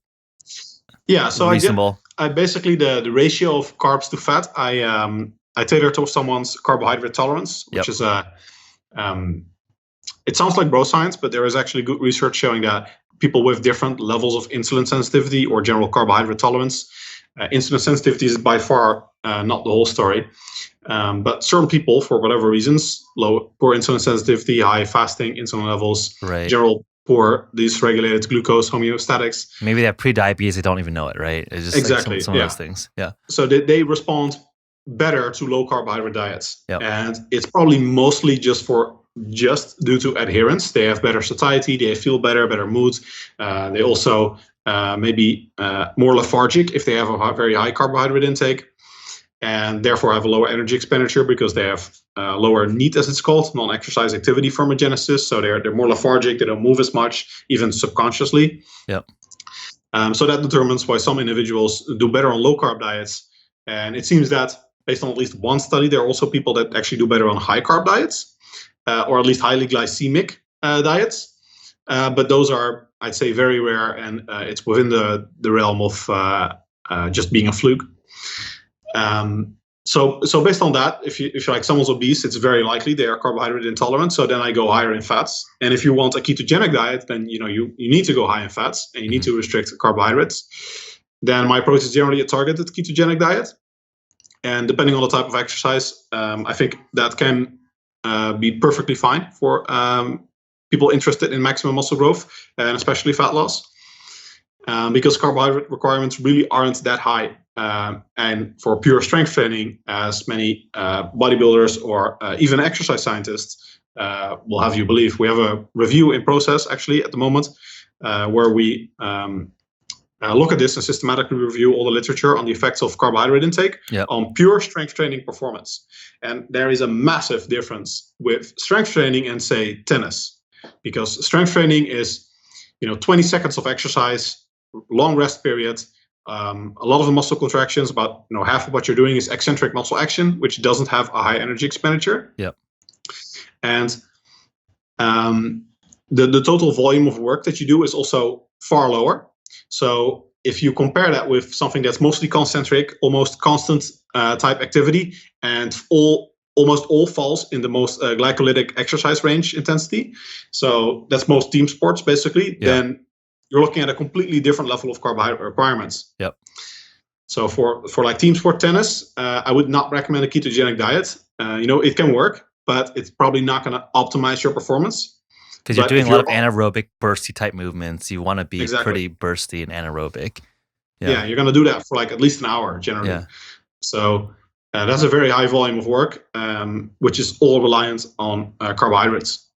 reasonable? I basically the ratio of carbs to fat, I tailor to someone's carbohydrate tolerance, which is it sounds like bro science, but there is actually good research showing that people with different levels of insulin sensitivity or general carbohydrate tolerance, insulin sensitivity is by far not the whole story. But certain people, for whatever reasons, poor insulin sensitivity, high fasting insulin levels, general poor dysregulated glucose homeostatics. Maybe they have pre-diabetes, they don't even know it, right? It's just exactly some of those things. Yeah. So they respond better to low carbohydrate diets. And it's probably mostly just due to adherence. They have better satiety, they feel better mood. They also maybe more lethargic if they have a very high carbohydrate intake, and therefore have a lower energy expenditure because they have lower NEAT, as it's called, non-exercise activity thermogenesis. So they're more lethargic, they don't move as much, even subconsciously. So that determines why some individuals do better on low carb diets. And it seems that based on at least one study, there are also people that actually do better on high carb diets, or at least highly glycemic diets. But those are, I'd say, very rare, and it's within the realm of just being a fluke. So based on that, if you're like someone's obese, it's very likely they are carbohydrate intolerant. So then I go higher in fats. And if you want a ketogenic diet, then you need to go high in fats and you need to restrict carbohydrates. Then my approach is generally a targeted ketogenic diet. And depending on the type of exercise, I think that can be perfectly fine for people interested in maximum muscle growth and especially fat loss, because carbohydrate requirements really aren't that high. And for pure strength training, as many bodybuilders or even exercise scientists will have you believe, we have a review in process actually at the moment where we look at this and systematically review all the literature on the effects of carbohydrate intake on pure strength training performance. And there is a massive difference with strength training and, say, tennis, because strength training is 20 seconds of exercise, long rest period. A lot of the muscle contractions, about half of what you're doing is eccentric muscle action, which doesn't have a high energy expenditure. And the total volume of work that you do is also far lower. So if you compare that with something that's mostly concentric, almost constant type activity, and almost all falls in the most glycolytic exercise range intensity, so that's most team sports basically, then you're looking at a completely different level of carbohydrate requirements. So for like team sport tennis, I would not recommend a ketogenic diet. It can work, but it's probably not going to optimize your performance. Because you're doing a lot of anaerobic, bursty type movements. You want to be pretty bursty and anaerobic. You're going to do that for like at least an hour generally. So that's a very high volume of work, which is all reliant on carbohydrates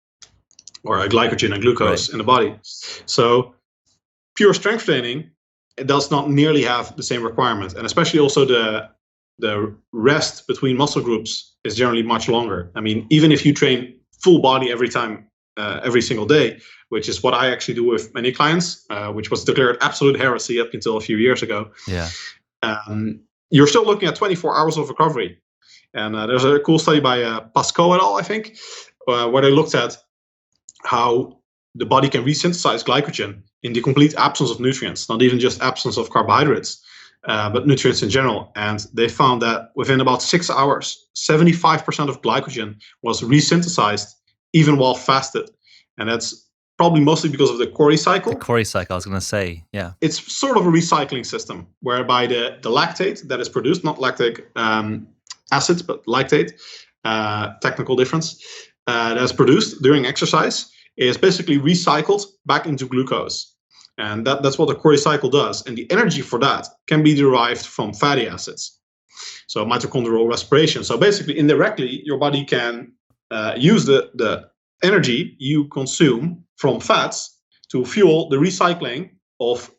or glycogen and glucose in the body. So pure strength training, it does not nearly have the same requirement, and especially also the rest between muscle groups is generally much longer. I mean, even if you train full body every single day, which is what I actually do with many clients, which was declared absolute heresy up until a few years ago. You're still looking at 24 hours of recovery. And there's a cool study by Pascoe et al., I think, where they looked at how the body can resynthesize glycogen in the complete absence of nutrients, not even just absence of carbohydrates, but nutrients in general. And they found that within about 6 hours, 75% of glycogen was resynthesized even while fasted. And that's probably mostly because of the Cori cycle. The Cori cycle, I was going to say, yeah. It's sort of a recycling system whereby the lactate that is produced, not lactic acids, but lactate, technical difference, that is produced during exercise is basically recycled back into glucose. And that's what the Cori cycle does. And the energy for that can be derived from fatty acids. So mitochondrial respiration. So basically, indirectly, your body can use the energy you consume from fats to fuel the recycling of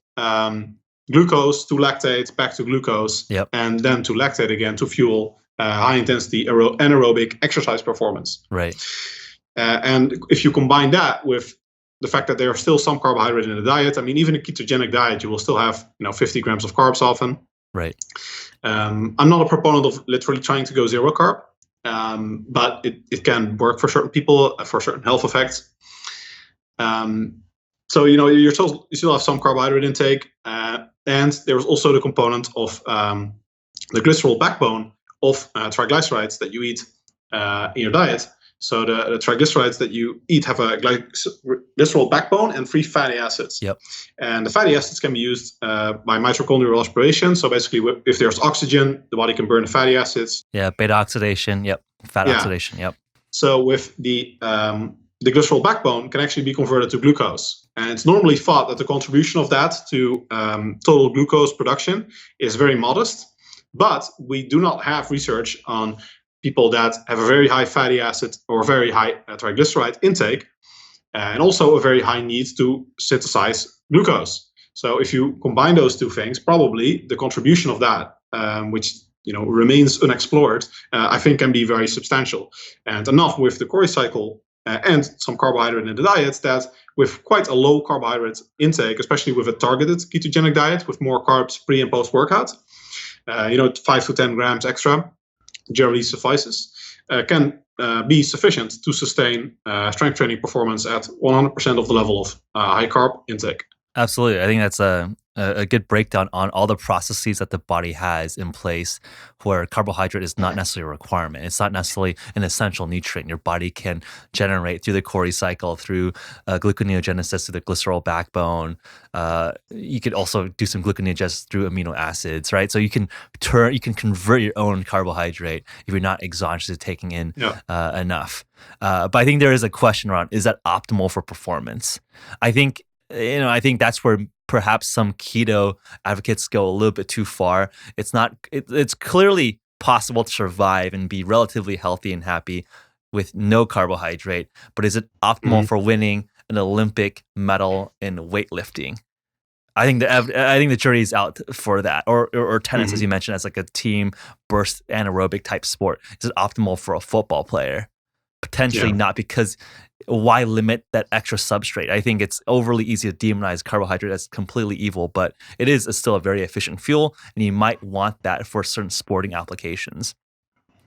glucose to lactate, back to glucose, and then to lactate again to fuel high-intensity anaerobic exercise performance. Right. And if you combine that with the fact that there are still some carbohydrate in the diet, I mean, even a ketogenic diet, you will still have 50 grams of carbs often. Right. I'm not a proponent of literally trying to go zero carb, but it can work for certain people for certain health effects. So you still have some carbohydrate intake, and there's also the component of the glycerol backbone of triglycerides that you eat in your diet. So the triglycerides that you eat have a glycerol backbone and free fatty acids. Yep. And the fatty acids can be used by mitochondrial respiration. So basically, if there's oxygen, the body can burn the fatty acids. Yeah, beta oxidation. Yep. Fat oxidation. Yep. So with the glycerol backbone can actually be converted to glucose. And it's normally thought that the contribution of that to total glucose production is very modest. But we do not have research on people that have a very high fatty acid or very high triglyceride intake, and also a very high need to synthesize glucose. So if you combine those two things, probably the contribution of that, which remains unexplored, I think can be very substantial. And enough with the Cori cycle and some carbohydrate in the diet that with quite a low carbohydrate intake, especially with a targeted ketogenic diet with more carbs pre and post workout, 5 to 10 grams extra generally suffices, can be sufficient to sustain strength training performance at 100% of the level of high carb intake. Absolutely. I think that's a good breakdown on all the processes that the body has in place where carbohydrate is not necessarily a requirement. It's not necessarily an essential nutrient. Your body can generate through the Cori cycle, through gluconeogenesis, through the glycerol backbone. You could also do some gluconeogenesis through amino acids, right? So you can convert your own carbohydrate if you're not exogenously taking in enough. But I think there is a question around, is that optimal for performance? I think that's where perhaps some keto advocates go a little bit too far. It's clearly possible to survive and be relatively healthy and happy with no carbohydrate, but is it optimal for winning an Olympic medal in weightlifting? I think the jury is out for that, or tennis, as you mentioned, as like a team burst anaerobic type sport. Is it optimal for a football player? Potentially not, because why limit that extra substrate? I think it's overly easy to demonize carbohydrate as completely evil, but it is still a very efficient fuel, and you might want that for certain sporting applications.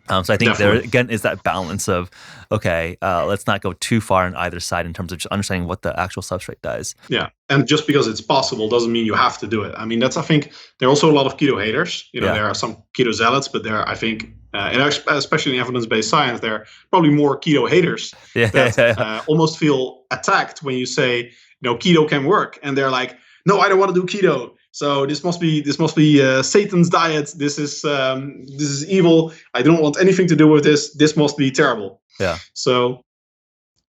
So I think there again is that balance of, okay, let's not go too far on either side in terms of just understanding what the actual substrate does. Yeah, and just because it's possible doesn't mean you have to do it. I mean, I think there are also a lot of keto haters. There are some keto zealots, but there are, I think, and especially in evidence-based science, there are probably more keto haters that almost feel attacked when you say, keto can work, and they're like, no, I don't want to do keto. So this must be Satan's diet. This is evil. I don't want anything to do with this. This must be terrible. Yeah. So,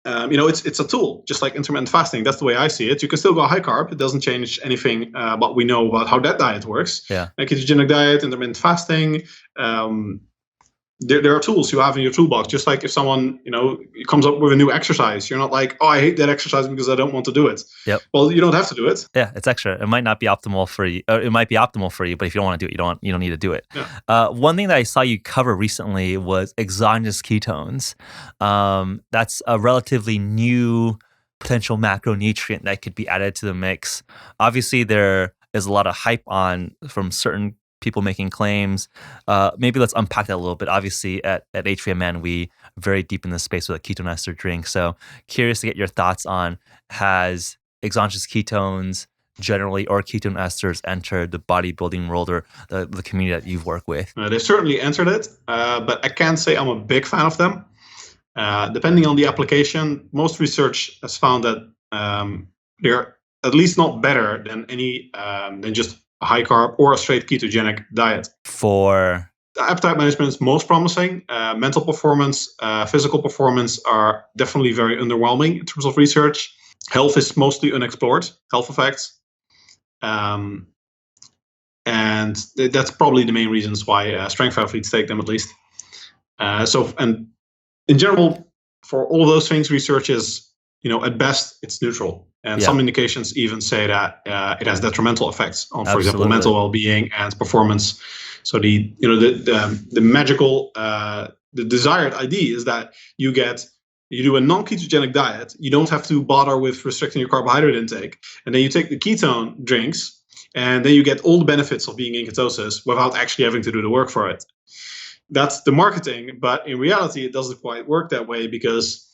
it's a tool, just like intermittent fasting. That's the way I see it. You can still go high carb. It doesn't change anything what we know about how that diet works. Yeah. A ketogenic diet, intermittent fasting. There are tools you have in your toolbox. Just like if someone, comes up with a new exercise, you're not like, oh, I hate that exercise because I don't want to do it. Yep. Well, you don't have to do it. Yeah, it's extra. It might not be optimal for you. Or it might be optimal for you, but if you don't want to do it, you don't need to do it. Yeah. One thing that I saw you cover recently was exogenous ketones. That's a relatively new potential macronutrient that could be added to the mix. Obviously, there is a lot of hype from certain people making claims. Maybe let's unpack that a little bit. Obviously, at HVMN, we very deep in the space with a ketone ester drink. So curious to get your thoughts on, has exogenous ketones generally or ketone esters entered the bodybuilding world or the community that you've worked with? They certainly entered it, but I can't say I'm a big fan of them. Depending on the application, most research has found that they're at least not better than than just a high carb or a straight ketogenic diet. For appetite management is most promising. Mental performance, physical performance are definitely very underwhelming in terms of research. Health is mostly unexplored, health effects. And that's probably the main reasons why strength athletes take them, at least. And in general, for all those things, research is, at best, it's neutral. And some indications even say that it has detrimental effects on, for example, mental well-being and performance. So the magical, the desired idea is that you do a non-ketogenic diet. You don't have to bother with restricting your carbohydrate intake, and then you take the ketone drinks, and then you get all the benefits of being in ketosis without actually having to do the work for it. That's the marketing, but in reality, it doesn't quite work that way because,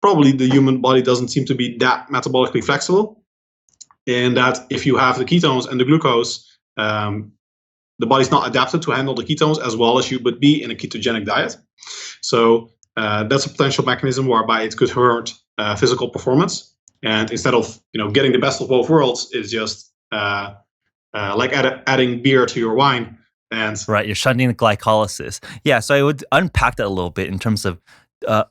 probably the human body doesn't seem to be that metabolically flexible. And that if you have the ketones and the glucose, the body's not adapted to handle the ketones as well as you would be in a ketogenic diet. So that's a potential mechanism whereby it could hurt physical performance. And instead of getting the best of both worlds, is just like adding beer to your wine. And right, you're shunting the glycolysis. Yeah, so I would unpack that a little bit in terms of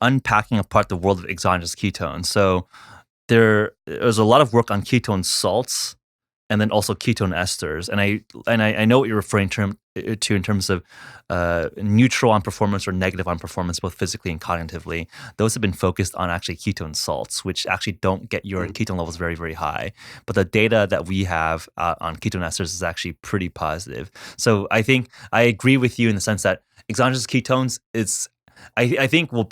unpacking apart the world of exogenous ketones. So there's a lot of work on ketone salts and then also ketone esters. And I know what you're referring to in terms of neutral on performance or negative on performance, both physically and cognitively. Those have been focused on actually ketone salts, which actually don't get your ketone levels very, very high. But the data that we have on ketone esters is actually pretty positive. So I think I agree with you in the sense that exogenous ketones I think will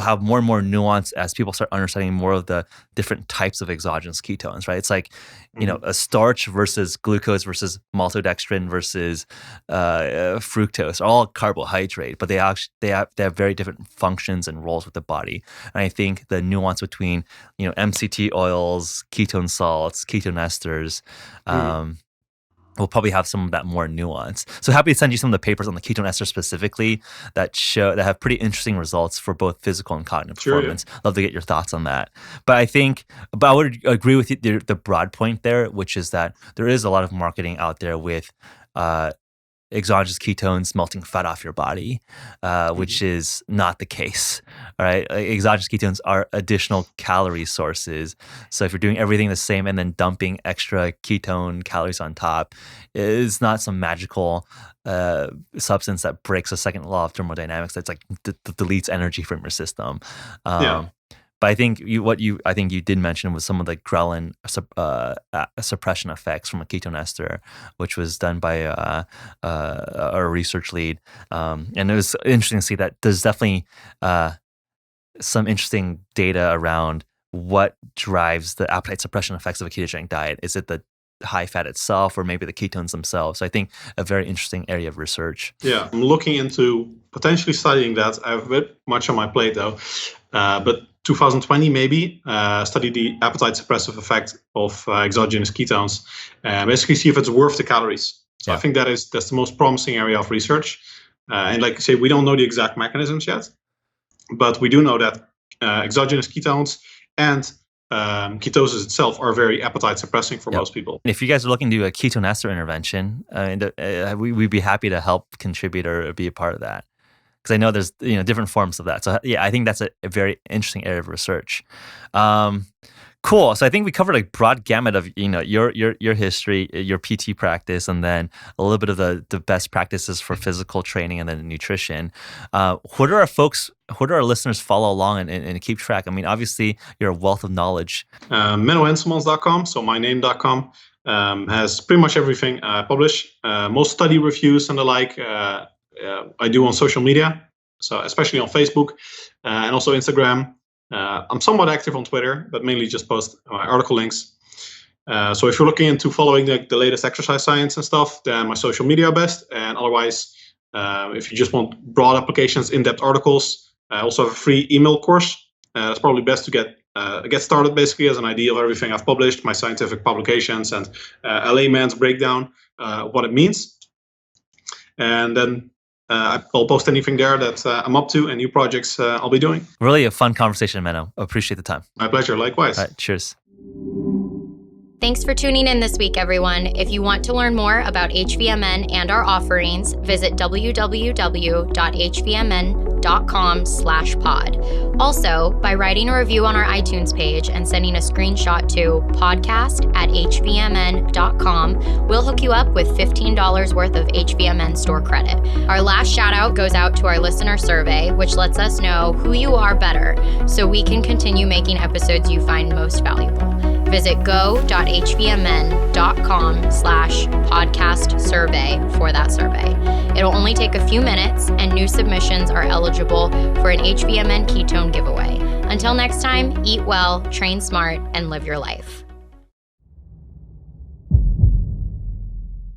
have more and more nuance as people start understanding more of the different types of exogenous ketones, right? It's like, a starch versus glucose versus maltodextrin versus fructose, all carbohydrate, but they have very different functions and roles with the body. And I think the nuance between, MCT oils, ketone salts, ketone esters, we'll probably have some of that more nuance. So happy to send you some of the papers on the ketone ester specifically that have pretty interesting results for both physical and cognitive performance. Love to get your thoughts on that. But I would agree with you, the broad point there, which is that there is a lot of marketing out there with exogenous ketones melting fat off your body, which is not the case. All right, exogenous ketones are additional calorie sources. So if you're doing everything the same and then dumping extra ketone calories on top, it's not some magical substance that breaks the second law of thermodynamics that's like deletes energy from your system. But I think you did mention was some of the ghrelin suppression effects from a ketone ester, which was done by a research lead, and it was interesting to see that there's definitely some interesting data around what drives the appetite suppression effects of a ketogenic diet. Is it the high fat itself, or maybe the ketones themselves? So I think a very interesting area of research. Yeah, I'm looking into potentially studying that. I have a bit much on my plate though, but 2020 maybe, study the appetite suppressive effect of exogenous ketones, and basically see if it's worth the calories. So I think that's the most promising area of research. And like I say, we don't know the exact mechanisms yet, but we do know that exogenous ketones and ketosis itself are very appetite suppressing for most people. If you guys are looking to do a ketone ester intervention, we'd be happy to help contribute or be a part of that. Because I know there's different forms of that. So yeah, I think that's a very interesting area of research. Cool. So I think we covered a broad gamut of your history, your PT practice, and then a little bit of the best practices for physical training and then nutrition. Who do our listeners follow along and keep track? I mean, obviously you're a wealth of knowledge. MennoHenselmans.com, so my name.com, has pretty much everything I publish. Most study reviews and the like. I do on social media, so especially on Facebook and also Instagram. I'm somewhat active on Twitter, but mainly just post my article links. So if you're looking into following the latest exercise science and stuff, then my social media are best. And otherwise, if you just want broad applications, in-depth articles, I also have a free email course. It's probably best to get started basically as an idea of everything I've published, my scientific publications, and a layman's breakdown of what it means. And then I'll post anything there that I'm up to and new projects I'll be doing. Really a fun conversation, Menno. Appreciate the time. My pleasure. Likewise. All right, cheers. Thanks for tuning in this week, everyone. If you want to learn more about HVMN and our offerings, visit www.hvmn.com/pod. Also, by writing a review on our iTunes page and sending a screenshot to podcast@hvmn.com, we'll hook you up with $15 worth of HVMN store credit. Our last shout out goes out to our listener survey, which lets us know who you are better so we can continue making episodes you find most valuable. Visit go.hvmn.com/podcast survey for that survey. It'll only take a few minutes, and new submissions are eligible for an HVMN ketone giveaway. Until next time, eat well, train smart, and live your life.